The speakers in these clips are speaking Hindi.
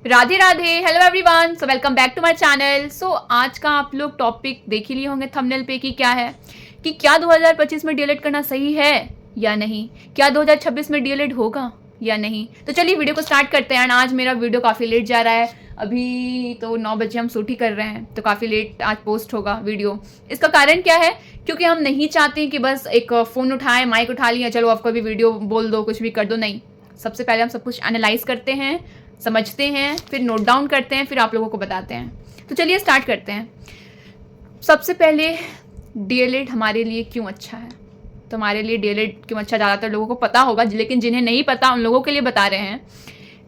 Radhe Radhe, hello everyone. So welcome back to my channel. So आज का आप लोग टॉपिक देख ही लिए होंगे थंबनेल पे कि क्या है कि क्या 2025 में डीएलएड करना सही है या नहीं, क्या 2026 में डीएलएड होगा या नहीं। तो चलिए वीडियो को स्टार्ट करते हैं। आज मेरा वीडियो काफ़ी लेट जा रहा है, अभी तो 9 बजे हम शूट ही कर रहे हैं, तो काफ़ी लेट आज पोस्ट होगा वीडियो। इसका कारण क्या है, क्योंकि हम नहीं चाहते कि बस एक फ़ोन उठाएं, माइक उठा लिया, चलो आपको भी वीडियो बोल दो, कुछ भी कर दो। नहीं, सबसे पहले हम सब कुछ एनालाइज करते हैं, समझते हैं, फिर नोट डाउन करते हैं, फिर आप लोगों को बताते हैं। तो चलिए स्टार्ट करते हैं। सबसे पहले डीएलएड हमारे लिए क्यों अच्छा है। तो हमारे लिए डीएलएड क्यों अच्छा, ज़्यादातर लोगों को पता होगा, लेकिन जिन्हें नहीं पता उन लोगों के लिए बता रहे हैं।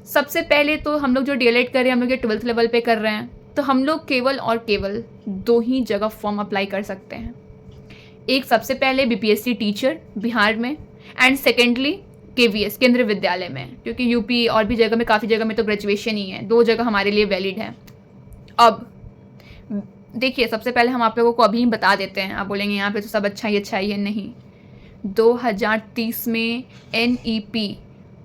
सबसे पहले तो हम लोग जो डीएलएड कर रहे हैं, हम लोग ये 12th लेवल पे कर रहे हैं, तो हम लोग केवल और केवल 2 ही जगह फॉर्म अप्लाई कर सकते हैं। एक सबसे पहले बीपीएससी टीचर बिहार में, एंड सेकेंडली केवीएस केंद्रीय विद्यालय में, क्योंकि यूपी और भी जगह में, काफ़ी जगह में तो ग्रेजुएशन ही है। 2 जगह हमारे लिए वैलिड है। अब देखिए, सबसे पहले हम आप लोगों को अभी बता देते हैं। आप बोलेंगे यहाँ पे तो सब अच्छा ही है। नहीं, 2030 में NEP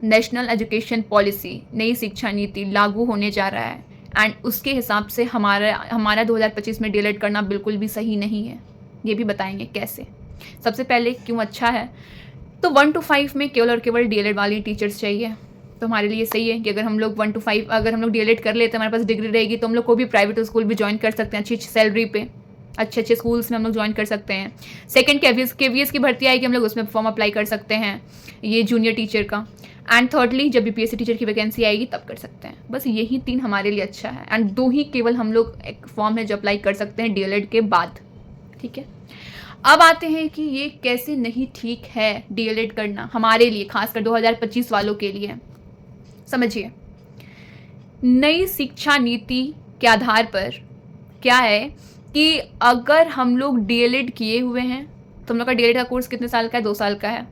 नेशनल एजुकेशन पॉलिसी, नई शिक्षा नीति लागू होने जा रहा है, एंड उसके हिसाब से हमारा 2025 में डीएलएड करना बिल्कुल भी सही नहीं है। ये भी बताएंगे कैसे। सबसे पहले क्यों अच्छा है, तो 1 to 5 में केवल और केवल डीएलएड वाली टीचर्स चाहिए। तो हमारे लिए सही है कि अगर हम लोग 1 to 5 अगर हम लोग डीएलएड कर लेते हैं, हमारे पास डिग्री रहेगी, तो हम लोग को भी प्राइवेट स्कूल भी ज्वाइन कर सकते हैं अच्छी सैलरी पे, अच्छे स्कूल्स में हम लोग ज्वाइन कर सकते हैं। सेकंड, केवीएस की भर्ती आएगी, हम लोग उसमें फॉर्म अप्लाई कर सकते हैं, ये जूनियर टीचर का। एंड थर्डली, जब बीपीएससी टीचर की वैकेंसी आएगी तब कर सकते हैं। बस यही 3 हमारे लिए अच्छा है, एंड 2 ही केवल हम लोग एक फॉर्म है जो अप्लाई कर सकते हैं डीएलएड के बाद। ठीक है, अब आते हैं कि ये कैसे नहीं ठीक है डीएलएड करना हमारे लिए, खासकर 2025 वालों के लिए। समझिए, नई शिक्षा नीति के आधार पर क्या है कि अगर हम लोग डीएलएड किए हुए हैं, तो हम लोग का डीएलएड का कोर्स कितने साल का है, 2 साल का है।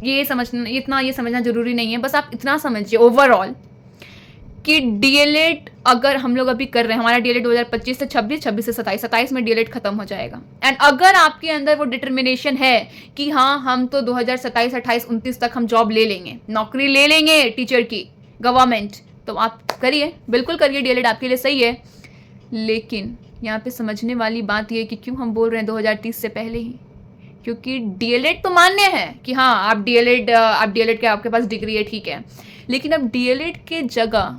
ये समझना जरूरी नहीं है, बस आप इतना समझिए ओवरऑल कि डीएलएड अगर हम लोग अभी कर रहे हैं, हमारा डीएलएड 2025 से 26, 26 से 27, 27 में डीएलएड खत्म हो जाएगा। एंड अगर आपके अंदर वो डिटर्मिनेशन है कि हाँ, हम तो 2027, 28, 29 तक हम जॉब ले लेंगे, नौकरी ले लेंगे टीचर की, गवर्नमेंट, तो आप करिए, बिल्कुल करिए, डीएलएड आपके लिए सही है। लेकिन यहाँ पे समझने वाली बात ये कि क्यों हम बोल रहे हैं 2030 से पहले ही, क्योंकि डीएलएड तो मान्य है कि हाँ, आप डीएलएड के आपके पास डिग्री है, ठीक है, लेकिन अब डीएलएड के जगह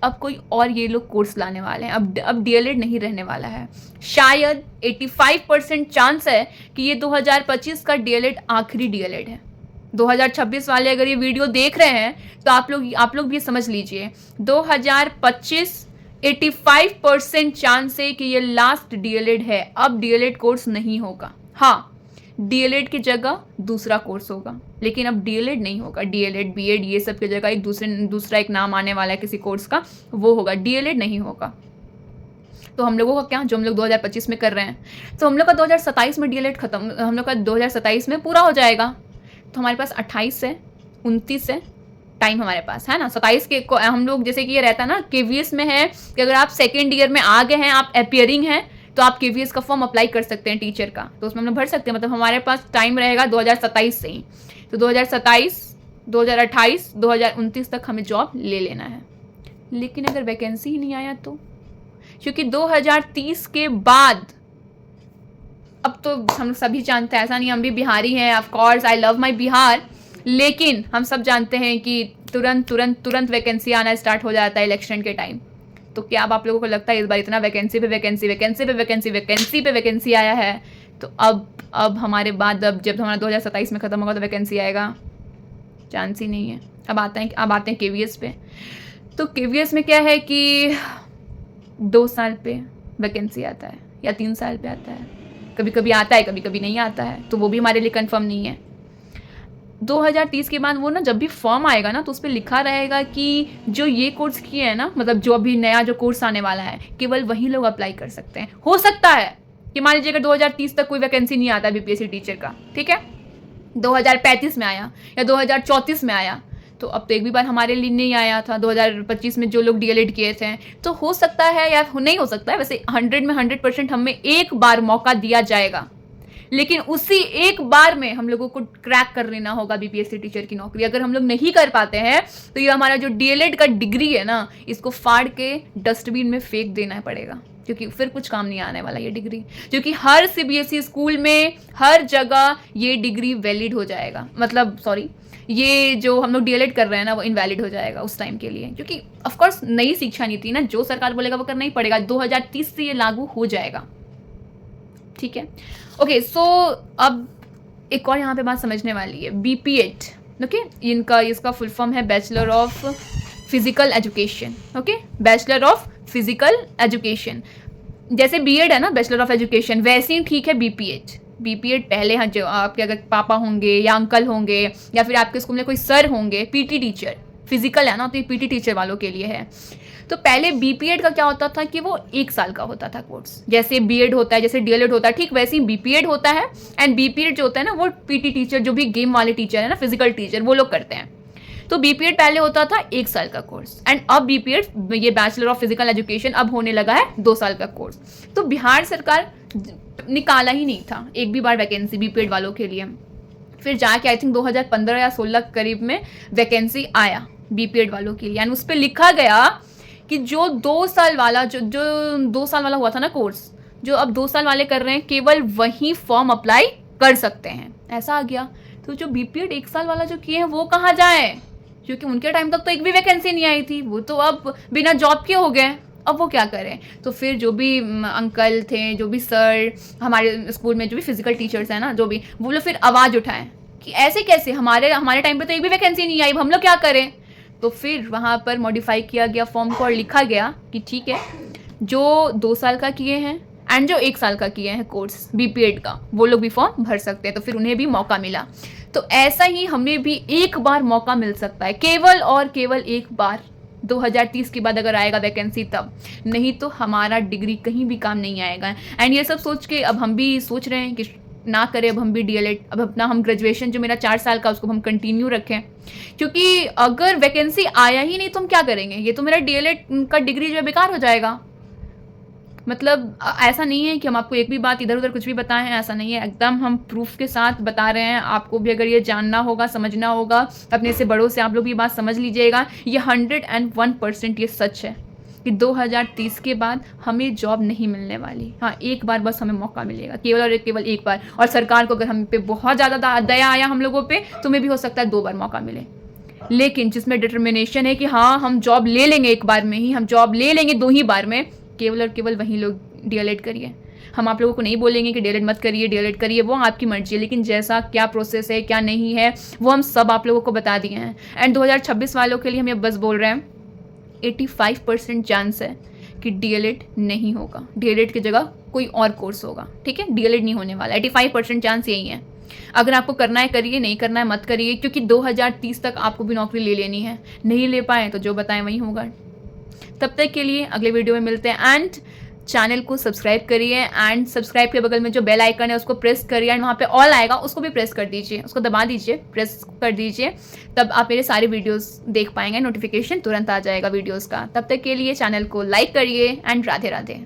अब कोई और ये लोग कोर्स लाने वाले हैं। अब डीएलएड नहीं रहने वाला है। शायद 85% चांस है कि ये 2025 का डीएलएड आखिरी डीएलएड है। 2026 वाले अगर ये वीडियो देख रहे हैं तो आप लोग भी समझ लीजिए, 2025 85% चांस है कि ये लास्ट डीएलएड है। अब डीएलएड कोर्स नहीं होगा। हाँ, डीएलएड की जगह दूसरा कोर्स होगा, लेकिन अब डीएलएड नहीं होगा। डीएलएड, बीएड, ये सब की जगह दूसरा एक नाम आने वाला है किसी कोर्स का, वो होगा, डीएलएड नहीं होगा। तो हम लोगों का क्या, जो हम लोग 2025 में कर रहे हैं, तो हम लोग का 2027 में डीएलएड खत्म, हम लोग का 2027 में पूरा हो जाएगा। तो हमारे पास 28 से 29 से टाइम हमारे पास है ना। 27 के हम लोग, जैसे कि ये रहता ना, केवीएस में है कि अगर आप सेकेंड ईयर में आ गए हैं, आप अपीयरिंग हैं, तो आप केवीएस का फॉर्म अप्लाई कर सकते हैं टीचर का, तो उसमें हम लोग भर सकते हैं। मतलब हमारे पास टाइम रहेगा 2027 से ही, तो 2027, 2028, 2029 तक हमें जॉब ले लेना है। लेकिन अगर वैकेंसी ही नहीं आया तो, क्योंकि 2030 के बाद, अब तो हम सभी जानते हैं, ऐसा नहीं हम भी बिहारी हैं, of course I love my Bihar, लेकिन हम सब जानते हैं कि तुरंत वैकेंसी आना स्टार्ट हो जाता है इलेक्शन के टाइम। तो क्या अब आप लोगों को लगता है इस बार इतना वैकेंसी पे वैकेंसी आया है, तो अब हमारे बाद, अब जब हमारा 2027 में ख़त्म होगा तो वैकेंसी आएगा? चांस ही नहीं है। अब आते हैं केवीएस पे। तो केवीएस में क्या है कि 2 साल पे वैकेंसी आता है या 3 साल पे आता है, कभी कभी आता है, कभी कभी नहीं आता है, तो वो भी हमारे लिए कंफर्म नहीं है। 2030 के बाद वो ना, जब भी फॉर्म आएगा ना, तो उस पर लिखा रहेगा कि जो ये कोर्स किए हैं ना, मतलब जो अभी नया जो कोर्स आने वाला है, केवल वही लोग अप्लाई कर सकते हैं। हो सकता है कि मान लीजिए अगर 2030 तक कोई वैकेंसी नहीं आता बीपीएससी टीचर का, ठीक है, 2035 में आया या 2034 में आया, तो अब तो एक भी बार हमारे लिए नहीं आया था 2025 में जो लोग डीएलएड किए थे, तो हो सकता है या नहीं हो सकता है, वैसे 100 में 100% हमें एक बार मौका दिया जाएगा लेकिन उसी एक बार में हम लोगों को क्रैक कर लेना होगा बीपीएससी टीचर की नौकरी। अगर हम लोग नहीं कर पाते हैं तो ये हमारा जो डीएलएड का डिग्री है ना, इसको फाड़ के डस्टबिन में फेंक देना पड़ेगा, क्योंकि फिर कुछ काम नहीं आने वाला ये डिग्री। क्योंकि हर सीबीएसई स्कूल में हर जगह ये डिग्री वैलिड हो जाएगा, मतलब सॉरी, ये जो हम लोग डीएलएड कर रहे हैं ना वो इनवैलिड हो जाएगा उस टाइम के लिए। क्योंकि ऑफ कोर्स नई शिक्षा नीति ना, जो सरकार बोलेगा वो करना ही पड़ेगा। 2030 से ये लागू हो जाएगा, ठीक है। ओके, सो अब एक और यहाँ पे बात समझने वाली है, बीपीएड, ओके, इसका फुल फॉर्म है bachelor of physical education, okay, bachelor of physical education. जैसे बीएड है ना बैचलर ऑफ एजुकेशन, वैसे ही ठीक है बीपीएड। बीपीएड पहले हाँ, जो आपके अगर पापा होंगे या अंकल होंगे या फिर आपके स्कूल में कोई सर होंगे, पीटी टीचर, फिजिकल है ना तो ये पीटी टीचर वालों के लिए है। तो पहले बीपीएड का क्या होता था कि वो 1 साल का होता था कोर्स, जैसे बीएड होता है, जैसे डीएलएड होता है, ठीक वैसे ही बीपीएड होता है। एंड बीपीएड जो होता है ना वो पीटी टीचर, जो भी गेम वाले टीचर है ना, फिजिकल टीचर, वो लोग करते हैं। तो बीपीएड पहले होता था 1 साल का कोर्स, एंड अब बीपीएड, ये बैचलर ऑफ फिजिकल एजुकेशन, अब होने लगा है 2 साल का कोर्स। तो बिहार सरकार निकाला ही नहीं था एक भी बार वैकेंसी बीपीएड वालों के लिए। फिर जाके आई थिंक 2015 या 16 करीब में वैकेंसी आया बीपीएड वालों के लिए, एंड उस पर लिखा गया कि जो 2 साल वाला जो 2 साल वाला हुआ था ना कोर्स, जो अब 2 साल वाले कर रहे हैं, केवल वही फॉर्म अप्लाई कर सकते हैं। ऐसा आ गया। तो जो बीपीएड 1 साल वाला जो किए हैं वो कहाँ जाए, क्योंकि उनके टाइम तक तो एक भी वैकेंसी नहीं आई थी, वो तो अब बिना जॉब के हो गए। अब वो क्या करें? तो फिर जो भी अंकल थे, जो भी सर हमारे स्कूल में, जो भी फिजिकल टीचर्स हैं ना, जो भी, वो लोग फिर आवाज़ उठाएं कि ऐसे कैसे, हमारे टाइम पे तो एक भी वैकेंसी नहीं आई, अब हम लोग क्या करें? तो फिर वहाँ पर मॉडिफाई किया गया फॉर्म को और लिखा गया कि ठीक है, जो 2 साल का किए हैं एंड जो 1 साल का किए हैं कोर्स बीपीएड का, वो लोग भी फॉर्म भर सकते हैं। तो फिर उन्हें भी मौका मिला। तो ऐसा ही हमें भी एक बार मौका मिल सकता है, केवल और केवल एक बार। 2030 के बाद अगर आएगा वैकेंसी तब, नहीं तो हमारा डिग्री कहीं भी काम नहीं आएगा। एंड ये सब सोच के अब हम भी सोच रहे हैं कि ना करें अब हम भी डीएलएड, अब अपना हम ग्रेजुएशन जो मेरा 4 साल का उसको हम कंटिन्यू रखें, क्योंकि अगर वैकेंसी आया ही नहीं तो हम क्या करेंगे? ये तो मेरा डीएलएड का डिग्री जो है बेकार हो जाएगा। मतलब ऐसा नहीं है कि हम आपको एक भी बात इधर उधर कुछ भी बताएं, ऐसा नहीं है, एकदम हम प्रूफ के साथ बता रहे हैं। आपको भी अगर ये जानना होगा, समझना होगा, अपने से बड़ों से आप लोग ये बात समझ लीजिएगा। ये 101% ये सच है कि 2030 के बाद हमें जॉब नहीं मिलने वाली। हाँ, एक बार बस हमें मौका मिलेगा, केवल और केवल एक बार। और सरकार को अगर हम पे बहुत ज़्यादा दया आया हम लोगों पे, तो हमें भी हो सकता है 2 बार मौका मिले। लेकिन जिसमें डिटर्मिनेशन है कि हाँ हम जॉब ले लेंगे एक बार में ही, हम जॉब ले लेंगे 2 ही बार में, केवल और केवल वही लोग डीएलएड करिए। हम आप लोगों को नहीं बोलेंगे कि डीएलएड मत करिए, डीएलएड करिए, वो आपकी मर्जी है। लेकिन जैसा क्या प्रोसेस है, क्या नहीं है, वो हम सब आप लोगों को बता दिए हैं। एंड 2026 वालों के लिए हम ये बस बोल रहे हैं, 85% चांस है कि डीएलएड नहीं होगा, डीएलएड की जगह कोई और कोर्स होगा, ठीक है? डीएलएड नहीं होने वाला, 85% चांस यही है। अगर आपको करना है करिए, नहीं करना है मत करिए, क्योंकि 2030 तक आपको भी नौकरी ले लेनी है। नहीं ले पाए तो जो बताएं वही होगा। तब तक के लिए अगले वीडियो में मिलते हैं। एंड चैनल को सब्सक्राइब करिए, एंड सब्सक्राइब के बगल में जो बेल आइकन है उसको प्रेस करिए, एंड वहाँ पे ऑल आएगा उसको भी प्रेस कर दीजिए, उसको दबा दीजिए, प्रेस कर दीजिए। तब आप मेरे सारे वीडियोस देख पाएंगे, नोटिफिकेशन तुरंत आ जाएगा वीडियोस का। तब तक के लिए चैनल को लाइक करिए, एंड राधे राधे।